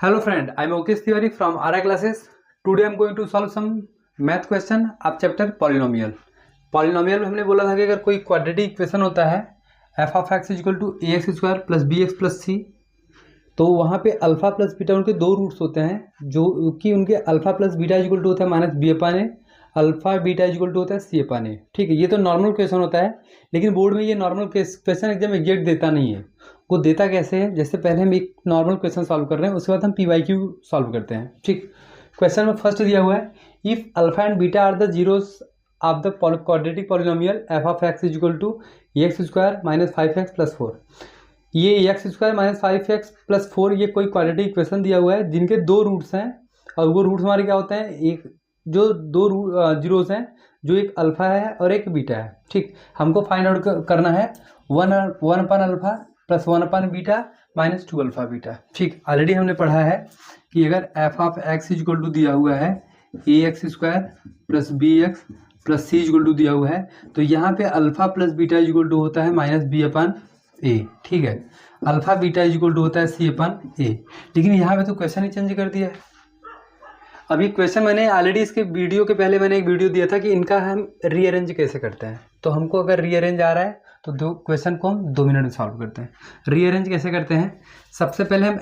Hello friend, I am Mukesh Tiwari from RI classes. Today I am going to solve some math question of chapter polynomial. Polynomial में हमने बोला था कि अगर कोई quadratic equation होता है f of x equal to A x square plus B x plus C, तो वहाँ पे अल्फा प्लस बीटा उनके दो रूट्स होते हैं जो कि उनके alpha plus beta equal to होता है minus B upon A, alpha beta equal to होता है सी अपान ए। ठीक है, ये तो नॉर्मल क्वेश्चन होता है, लेकिन बोर्ड में ये नॉर्मल क्वेश्चन एकदम एग्जैक्ट देता नहीं है। वो देता कैसे है, जैसे पहले हम एक नॉर्मल क्वेश्चन सॉल्व कर रहे हैं, उसके बाद हम PYQ सॉल्व करते हैं। ठीक, क्वेश्चन में फर्स्ट दिया हुआ है if alpha and beta are the zeros of the quadratic polynomial F of x is equal to X square minus 5x plus 4। ये x square minus 5x plus 4 ये कोई क्वाड्रेटिक इक्वेशन दिया हुआ है जिनके दो रूट्स हैं, और वो रूट्स हमारे क्या होते हैं, एक जो दो जीरोस हैं, जो एक अल्फा है और एक बीटा है। ठीक, हमको फाइंड आउट करना है one upon alpha plus 1 upon beta minus 2 alpha beta. ठीक, ऑलरेडी हमने पढ़ा है कि अगर f of x is equal to दिया हुआ है A x square plus B x plus C is equal to दिया हुआ है, तो यहाँ पे alpha plus beta is equal to होता है माइनस बी अपन ए। ठीक है, alpha beta is equal to होता है सी अपन ए, लेकिन यहाँ पे तो क्वेश्चन ही चेंज कर दिया है। अभी क्वेश्चन मैंने ऑलरेडी इसके वीडियो के पहले मैंने एक वीडियो दिया था कि इनका हम रीअरेंज कैसे करते हैं। तो हमको अगर रीअरेंज आ रहा है तो दो क्वेश्चन को हम 2 मिनट में सॉल्व करते हैं। रीअरेंज कैसे करते हैं, सबसे पहले हम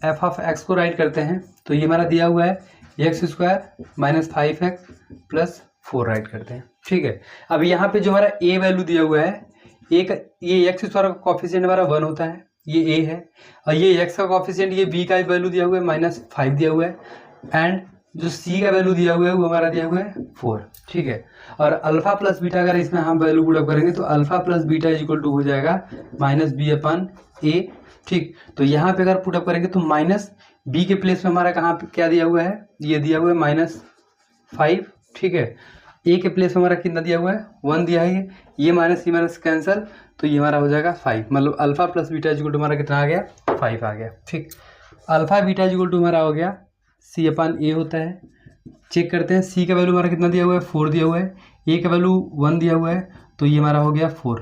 एफ ऑफ एक्स को राइट करते हैं। तो ये हमारा दिया हुआ है x square minus 5x plus 4 right करते हैं। ठीक है, अब यहाँ पे जो हमारा ए वैल्यू दिया हुआ है, एक ये एक्स स्क्वायर का कॉफिशिएंट हमारा 1 होता है, ये ए है, और ये एक्स का कॉफिशिएंट ये बी का वैल्यू दिया हुआ है माइनस 5 दिया हुआ है, एंड जो सी का वैल्यू दिया हुआ है वो हमारा दिया हुआ है 4। ठीक है, और अल्फा प्लस बीटा अगर इसमें हम वैल्यू पुट अप करेंगे तो alpha plus beta is equal to हो जाएगा माइनस बी अपन ए। ठीक, तो यहाँ पे अगर पुट अप करेंगे तो माइनस बी के प्लेस में हमारा कहाँ पे क्या दिया हुआ है, ये दिया हुआ है माइनस 5। ठीक है, ए के प्लेस में हमारा कितना दिया हुआ है 1 दिया है, ये माइनस कैंसिल, तो ये हमारा हो जाएगा 5। मतलब alpha plus beta is equal to हमारा कितना आ गया, 5 आ गया। ठीक, alpha beta is equal to हमारा हो गया सी अपन ए होता है। चेक करते हैं, सी का वैल्यू हमारा कितना दिया हुआ है 4 दिया हुआ है, ए का वैल्यू 1 दिया हुआ है, तो ये हमारा हो गया 4।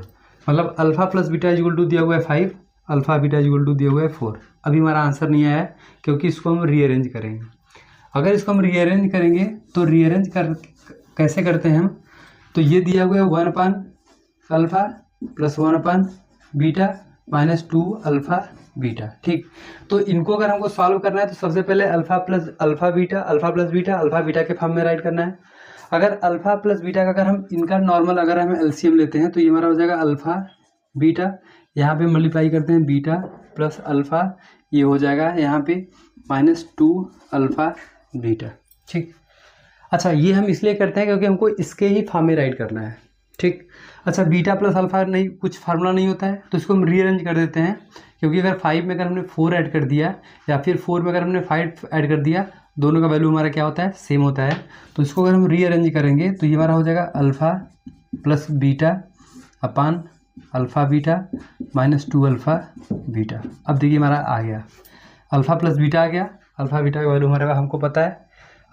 मतलब alpha plus beta is equal to दिया हुआ है 5, alpha beta is equal to दिया हुआ है 4। अभी हमारा आंसर नहीं आया है क्योंकि इसको हम रीअरेंज करेंगे। अगर इसको हम रीअरेंज करेंगे तो रीअरेंज कैसे करते हैं हम, तो ये दिया हुआ है 1 अपन alpha plus 1 upon beta minus 2 alpha beta. ठीक, तो इनको अगर हमको सॉल्व करना है तो सबसे पहले alpha plus beta alpha beta के फॉर्म में राइट करना है। अगर अल्फा प्लस बीटा का अगर हम इनका नॉर्मल अगर हम एलसीएम लेते हैं तो ये हमारा हो जाएगा अल्फा बीटा, यहाँ पे मल्टीप्लाई करते हैं बीटा प्लस अल्फा, ये हो जाएगा यहाँ पे माइनस 2 अल्फा बीटा। ठीक, अच्छा ये हम इसलिए करते हैं क्योंकि हमको इसके ही फॉर्म में राइट करना है। ठीक, अच्छा बीटा प्लस अल्फा नहीं कुछ फार्मूला नहीं होता है तो इसको हम रीअरेंज कर देते हैं, क्योंकि अगर 5 में अगर हमने 4 ऐड कर दिया या फिर 4 में अगर हमने 5 ऐड कर दिया, दोनों का वैल्यू हमारा क्या होता है, सेम होता है। तो इसको अगर हम रीअरेंज करेंगे तो ये हमारा हो जाएगा अल्फ़ा प्लस बीटा अपान alpha beta minus 2 alpha beta. अब देखिए हमारा आ गया अल्फ़ा प्लस बीटा आ गया, अल्फ़ा बीटा का वैल्यू हमारे हमको पता है,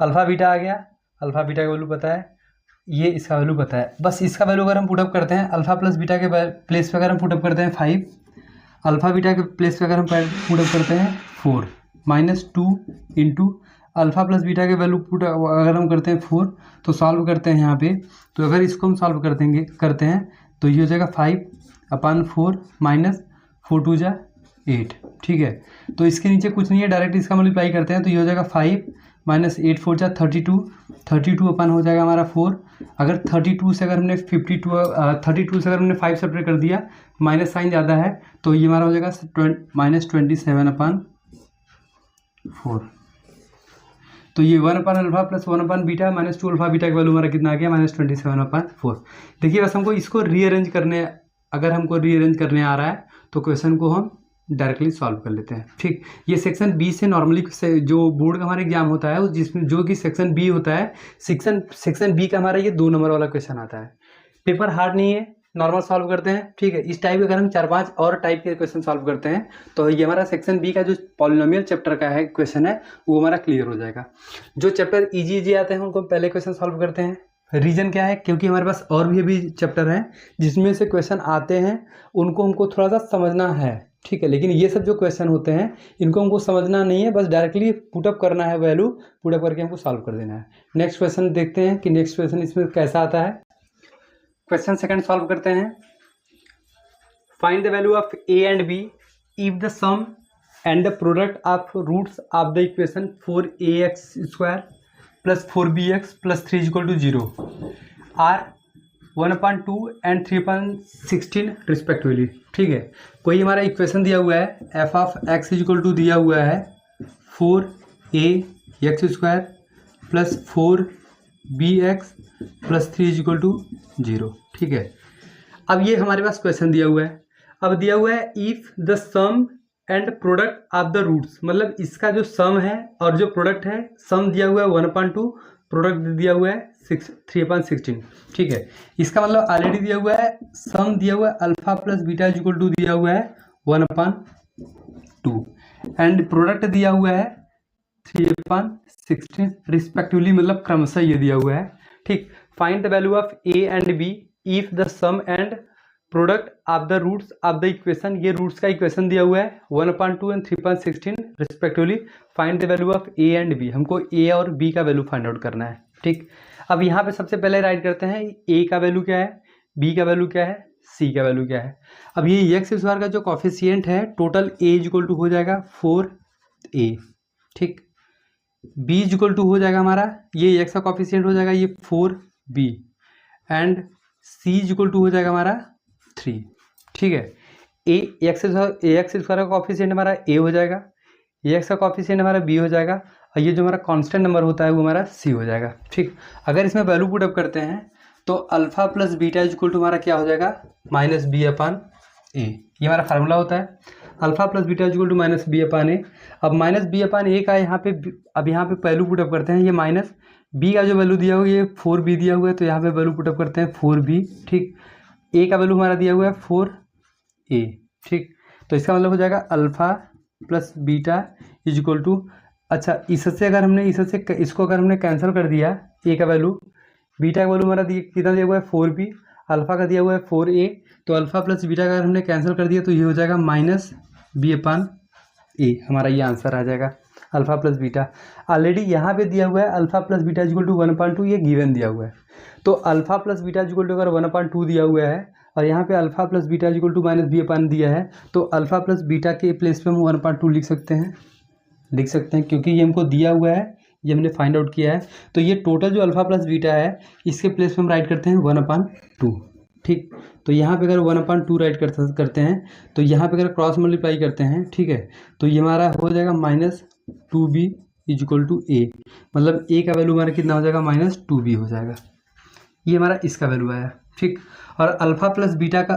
अल्फ़ा बीटा आ गया, अल्फ़ा बीटा का वैल्यू पता है, ये इसका वैल्यू पता है। बस इसका वैल्यू अगर हम पुटअप करते हैं अल्फ़ा प्लस बीटा के प्लेस पे अगर हम पुटअप करते हैं 5, अल्फ़ा बीटा के प्लेस पे अगर हम पुटअप करते हैं 4 minus 2 into alpha plus beta के वैल्यू पुट अगर हम करते हैं 4, तो सॉल्व करते हैं यहाँ पे, तो अगर इसको हम सॉल्व करते हैं तो ये हो जाएगा 5 अपान 4 माइनस 4 2 जा 8। ठीक है, तो इसके नीचे कुछ नहीं है, डायरेक्ट इसका मल्टीप्लाई करते हैं तो ये हो जाएगा 5 माइनस 8 4 जा 32 अपन हो जाएगा हमारा 4। अगर 32 से अगर हमने 32 से अगर हमने 5 सेपरेट कर दिया, माइनस साइन ज़्यादा है, तो ये हमारा हो जाएगा माइनस 27 अपन 4। तो ये 1 अपन alpha plus 1 upon beta minus 2 alpha beta का वैल्यू हमारा कितना आ गया, माइनस 27 अपन 4। देखिए बस हमको इसको रीअरेंज करने, अगर हमको रीअरेंज करने आ रहा है तो क्वेश्चन को हम डायरेक्टली सॉल्व कर लेते हैं। ठीक, ये सेक्शन बी से नॉर्मली जो बोर्ड का हमारा एग्जाम होता है जिसमें जो कि सेक्शन बी होता है, सेक्शन बी का हमारा ये 2 नंबर वाला क्वेश्चन आता है। पेपर हार्ड नहीं है, नॉर्मल सॉल्व करते हैं। ठीक है, इस टाइप के अगर हम 4-5 और टाइप के क्वेश्चन सॉल्व करते हैं तो ये हमारा सेक्शन बी का जो पॉलिनोमियल चैप्टर का है क्वेश्चन है वो हमारा क्लियर हो जाएगा। जो चैप्टर इजी आते हैं उनको पहले क्वेश्चन सॉल्व करते हैं। रीज़न क्या है, क्योंकि हमारे पास और भी अभी चैप्टर हैं जिसमें से क्वेश्चन आते हैं, उनको हमको थोड़ा सा समझना है ठीक है। लेकिन ये सब जो क्वेश्चन होते हैं इनको हमको समझना नहीं है, बस डायरेक्टली पुटअप करना है, वैल्यू पुटअप करके हमको सॉल्व कर देना है। नेक्स्ट क्वेश्चन देखते हैं कि नेक्स्ट क्वेश्चन इसमें कैसा आता है। क्वेश्चन सेकंड सॉल्व करते हैं। Find the value of A and B if the sum and the product of roots of the equation 4ax² + 4bx + 3 = 0 are 1/2 and 3/16 respectively. ठीक है, कोई हमारा इक्वेशन दिया हुआ है, एफ ऑफ एक्स = दिया हुआ है 4ax² + 4bx + 3 = 0। ठीक है, अब ये हमारे पास क्वेश्चन दिया हुआ है। अब दिया हुआ है if the sum and product of the roots, मतलब इसका जो सम है और जो प्रोडक्ट है, सम दिया हुआ है 1/2, प्रोडक्ट दिया हुआ है 3/16। ठीक है, इसका मतलब ऑलरेडी दिया हुआ है, सम दिया हुआ है अल्फा प्लस बीटा = दिया हुआ है 1/2 एंड प्रोडक्ट दिया हुआ है 3/16 रिस्पेक्टिवली, मतलब क्रमशः ये दिया हुआ है। ठीक, find the value of A and B if the sum and product of the roots of the equation, ये रूट्स का इक्वेशन दिया हुआ है 1/2 and 3/16 respectively. Find the value of A and B, हमको ए और बी का value find out करना है। ठीक, अब यहाँ पे सबसे पहले राइट करते हैं ए का वैल्यू क्या है, बी का वैल्यू क्या है, सी का वैल्यू क्या है। अब ये एक्स स्क्वायर का जो कॉफिशिएंट है टोटल ए = हो जाएगा 4a। ठीक, बी = हो जाएगा हमारा, ये एक्स का कॉफिशिएंट हो जाएगा ये 4b एंड सी = हो जाएगा हमारा 3। ठीक है, एक्स स्क्वायर का कॉफिशिएंट हमारा ए हो जाएगा, एक्स का कॉफिशिएंट हमारा बी हो जाएगा और ये जो हमारा कांस्टेंट नंबर होता है वो हमारा सी हो जाएगा। ठीक, अगर इसमें वैल्यू पुटअप करते हैं तो अल्फा प्लस बीटा = हमारा क्या हो जाएगा -b/a। ये हमारा फार्मूला होता है, अल्फा प्लस बीटा = -b/a। अब -b/a का यहाँ पे, अब यहाँ पे वैल्यू पुटअप करते हैं, ये माइनस बी का जो वैल्यू दिया हुआ है ये 4b दिया हुआ है, तो यहाँ पे वैल्यू पुटअप करते हैं 4b। ठीक, ए का वैल्यू हमारा दिया हुआ है 4a। ठीक, तो इसका मतलब हो जाएगा अल्फा प्लस बीटा = अच्छा, इससे अगर हमने इसको अगर हमने कैंसिल कर दिया, ए का वैल्यू, बीटा का वैल्यू हमारा कितना दिया हुआ है 4b, अल्फा का दिया हुआ है 4a, तो अल्फा प्लस बीटा का अगर हमने कैंसिल कर दिया तो ये हो जाएगा -b/a। हमारा ये आंसर आ जाएगा अल्फा प्लस बीटा। ऑलरेडी यहाँ पे दिया हुआ है अल्फा प्लस बीटा = 1/2, ये गिवन दिया हुआ है। तो अल्फा प्लस बीटा = अगर 1/2 दिया हुआ है और यहाँ पे अल्फा प्लस बीटा = -b/a दिया है, तो अल्फा प्लस बीटा के प्लेस पे हम 1/2 लिख सकते हैं क्योंकि ये हमको दिया हुआ है, ये हमने फाइंड आउट किया है। तो ये टोटल जो अल्फा प्लस बीटा है इसके प्लेस पे हम राइट करते हैं 1/2। ठीक, तो यहाँ पे अगर 1/2 राइट करते हैं तो यहाँ पे अगर क्रॉस मल्टीप्लाई करते हैं, ठीक है, तो ये हमारा हो जाएगा -2b = a, मतलब a का वैल्यू हमारा कितना हो जाएगा -2b हो जाएगा। ये हमारा इसका वैल्यू आया। ठीक, और अल्फा प्लस बीटा का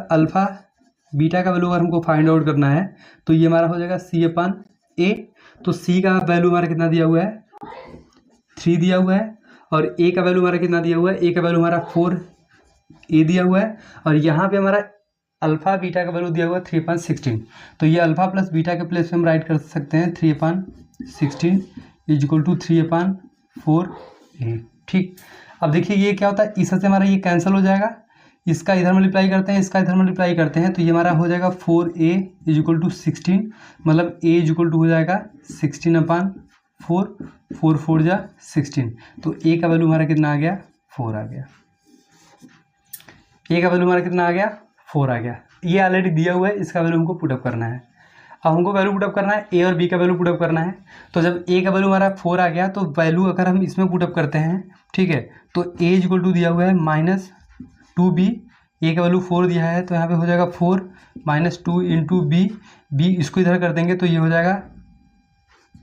बीटा का वैल्यू अगर हमको फाइंड आउट करना है तो ये हमारा हो जाएगा c/a। तो c का वैल्यू हमारा कितना दिया हुआ है 3 दिया हुआ है, और a का वैल्यू हमारा कितना दिया हुआ है, a का वैल्यू हमारा 4a दिया हुआ है, और यहाँ पे हमारा अल्फा बीटा का वैल्यू दिया हुआ है 3/16। तो ये अल्फा प्लस बीटा के प्लेस पे हम राइट कर सकते हैं 3/16 = 3/4a। ठीक, अब देखिए ये क्या होता है, इससे हमारा ये कैंसिल हो जाएगा, इसका इधर मल्टीप्लाई करते हैं, इसका इधर मल्टीप्लाई करते हैं, तो ये हमारा हो जाएगा 4a = 16, मतलब a = हो जाएगा 16/4, 4 4 जा 16, तो a का वैल्यू हमारा कितना आ गया 4 आ गया। a का वैल्यू हमारा कितना आ गया 4 आ गया। ये ऑलरेडी दिया हुआ है, इसका वैल्यू हमको पुटअप करना है। अब हमको वैल्यू पुटअप करना है, a और b का वैल्यू पुटअप करना है। तो जब a का वैल्यू हमारा 4 आ गया तो वैल्यू अगर हम इसमें पुटअप करते हैं, ठीक है, तो a = दिया हुआ है -2b, a का वैल्यू 4 दिया है, तो यहाँ पे हो जाएगा 4 -2 × b इसको इधर कर देंगे तो ये हो जाएगा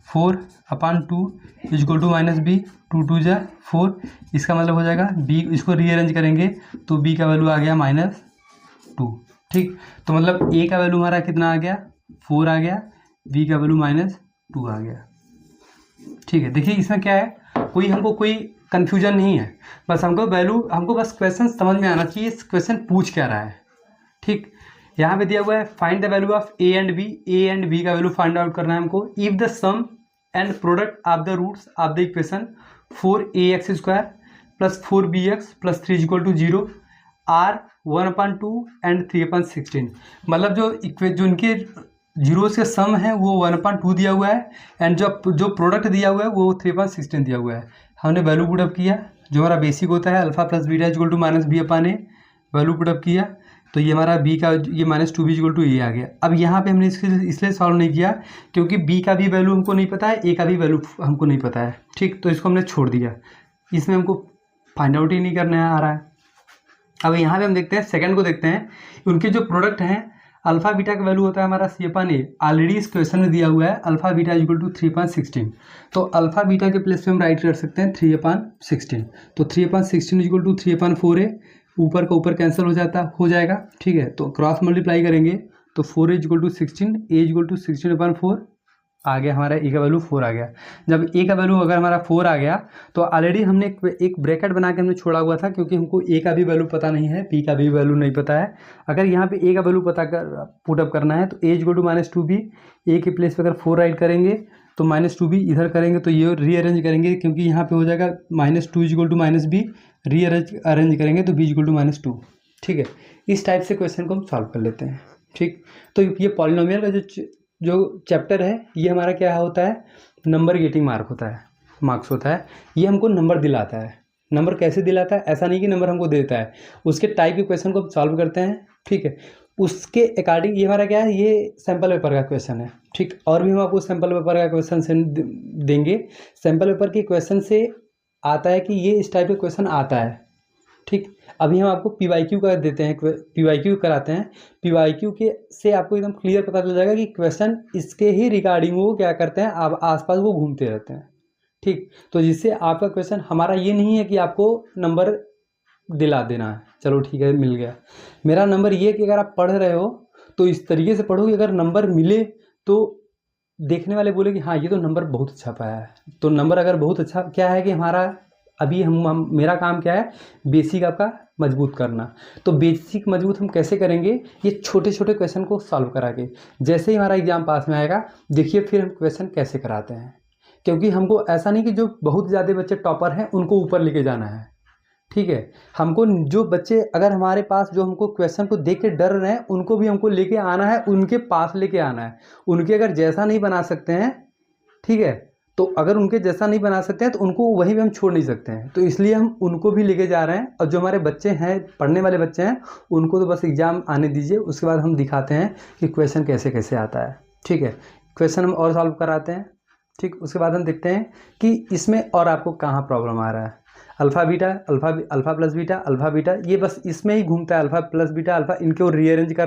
4/2 = -b, 2 2 जा 4, इसका मतलब हो जाएगा b, इसको रीअरेंज करेंगे तो b का वैल्यू आ गया -2। ठीक, तो मतलब a का वैल्यू हमारा कितना आ गया 4 आ गया, b का वैल्यू -2 आ गया। ठीक है, देखिए इसमें क्या है, हमको कोई कन्फ्यूजन नहीं है, बस हमको बस क्वेश्चन समझ में आना चाहिए क्वेश्चन पूछ क्या रहा है। ठीक, यहाँ पे दिया हुआ है find the value of A and B का वैल्यू फाइंड आउट करना है हमको if the sum and product of the roots of the equation 4ax² + 4bx + 3 = 0 are 1/2 and 3/16, मतलब जो इनके जीरोस के सम है वो 1/2 दिया हुआ है, एंड जो प्रोडक्ट दिया हुआ है वो 3.16 दिया हुआ है। हमने वैल्यू पुटअप किया, जो हमारा बेसिक होता है alpha plus beta equal to minus B upon A, value put up किया तो ये हमारा बी का ये -2b इक्वल टू ए आ गया। अब यहाँ पे हमने इसलिए सॉल्व नहीं किया क्योंकि बी का भी वैल्यू हमको नहीं पता है, ए का भी वैल्यू हमको नहीं पता है, ठीक। तो इसको हमने छोड़ दिया, इसमें हमको फाइंड आउट ही नहीं करने आ रहा है। अब यहाँ पे हम देखते हैं सेकंड को देखते हैं, उनके जो प्रोडक्ट हैं अल्फा बीटा का वैल्यू होता है हमारा सी अपान ए, ऑलरेडी इस क्वेश्चन में दिया हुआ है अल्फा बीटा इक्वल टू 3.16, तो अल्फा बीटा के प्लेस पे हम राइट कर सकते हैं 3/16, तो 3/16 इक्वल टू 3/4 है, ऊपर का ऊपर कैंसिल हो जाएगा, ठीक है। तो क्रॉस मल्टीप्लाई करेंगे तो 4 equal to 16, A equal to 16/4 आ गया, हमारा ए का वैल्यू 4 आ गया। जब ए का वैल्यू अगर हमारा 4 आ गया तो ऑलरेडी हमने एक ब्रैकेट बना के हमने छोड़ा हुआ था, क्योंकि हमको ए का भी वैल्यू पता नहीं है, बी का भी वैल्यू नहीं पता है। अगर यहाँ पे ए का वैल्यू पुटअप करना है तो ए इक्वल टू -2b, ए के प्लेस पे अगर 4 राइट करेंगे तो -2b इधर करेंगे तो ये रीअरेंज करेंगे, क्योंकि यहाँ पे हो जाएगा -2 इक्वल टू -b, रीअरेंज करेंगे तो b इक्वल टू -2, ठीक है। इस टाइप से क्वेश्चन को हम सॉल्व कर लेते हैं, ठीक। तो ये पॉलिनोमियल का जो चैप्टर है ये हमारा क्या होता है, नंबर गेटिंग मार्क्स होता है। ये हमको नंबर दिलाता है। नंबर कैसे दिलाता है, ऐसा नहीं कि नंबर हमको देता है, उसके टाइप के क्वेश्चन को हम सॉल्व करते हैं, ठीक है। उसके अकॉर्डिंग ये हमारा क्या है, ये सैम्पल पेपर का क्वेश्चन है, ठीक। और भी हम आपको सैम्पल पेपर का क्वेश्चन देंगे। सैम्पल पेपर के क्वेश्चन से आता है कि ये इस टाइप का क्वेश्चन आता है, ठीक। अभी हम आपको PYQ का देते हैं, PYQ कराते हैं। PYQ के से आपको एकदम क्लियर पता चल जाएगा कि क्वेश्चन इसके ही रिगार्डिंग वो क्या करते हैं, आप आसपास वो घूमते रहते हैं, ठीक। तो जिससे आपका क्वेश्चन, हमारा ये नहीं है कि आपको नंबर दिला देना है, चलो ठीक है मिल गया। मेरा नंबर ये कि अगर आप पढ़ रहे हो तो इस तरीके से पढ़ो कि अगर नंबर मिले तो देखने वाले बोले कि हाँ ये तो नंबर बहुत अच्छा पाया है। तो नंबर अगर बहुत अच्छा क्या है कि हमारा अभी मेरा काम क्या है, बेसिक आपका मजबूत करना। तो बेसिक मजबूत हम कैसे करेंगे, ये छोटे छोटे क्वेश्चन को सॉल्व करा के। जैसे ही हमारा एग्जाम पास में आएगा देखिए फिर हम क्वेश्चन कैसे कराते हैं, क्योंकि हमको ऐसा नहीं कि जो बहुत ज़्यादा बच्चे टॉपर हैं उनको ऊपर लेके जाना है, ठीक है। हमको जो बच्चे अगर हमारे पास जो हमको क्वेश्चन को देख के डर रहे हैं उनको भी हमको लेके आना है, उनके पास लेके आना है। उनके अगर जैसा नहीं बना सकते हैं, ठीक है, तो अगर उनके जैसा नहीं बना सकते हैं तो उनको वहीं भी हम छोड़ नहीं सकते हैं। तो इसलिए हम उनको भी लेके जा रहे हैं। और जो हमारे बच्चे हैं, पढ़ने वाले बच्चे हैं, उनको तो बस एग्ज़ाम आने दीजिए, उसके बाद हम दिखाते हैं कि क्वेश्चन कैसे कैसे आता है, ठीक है। क्वेश्चन हम और सॉल्व कराते हैं, ठीक। उसके बाद हम देखते हैं कि इसमें और आपको कहाँ प्रॉब्लम आ रहा है। Alpha beta, alpha plus beta, alpha beta, ये बस इसमें ही घूमता है, अल्फ़ा प्लस बीटा, अल्फ़ा, इनको रीअरेंज कर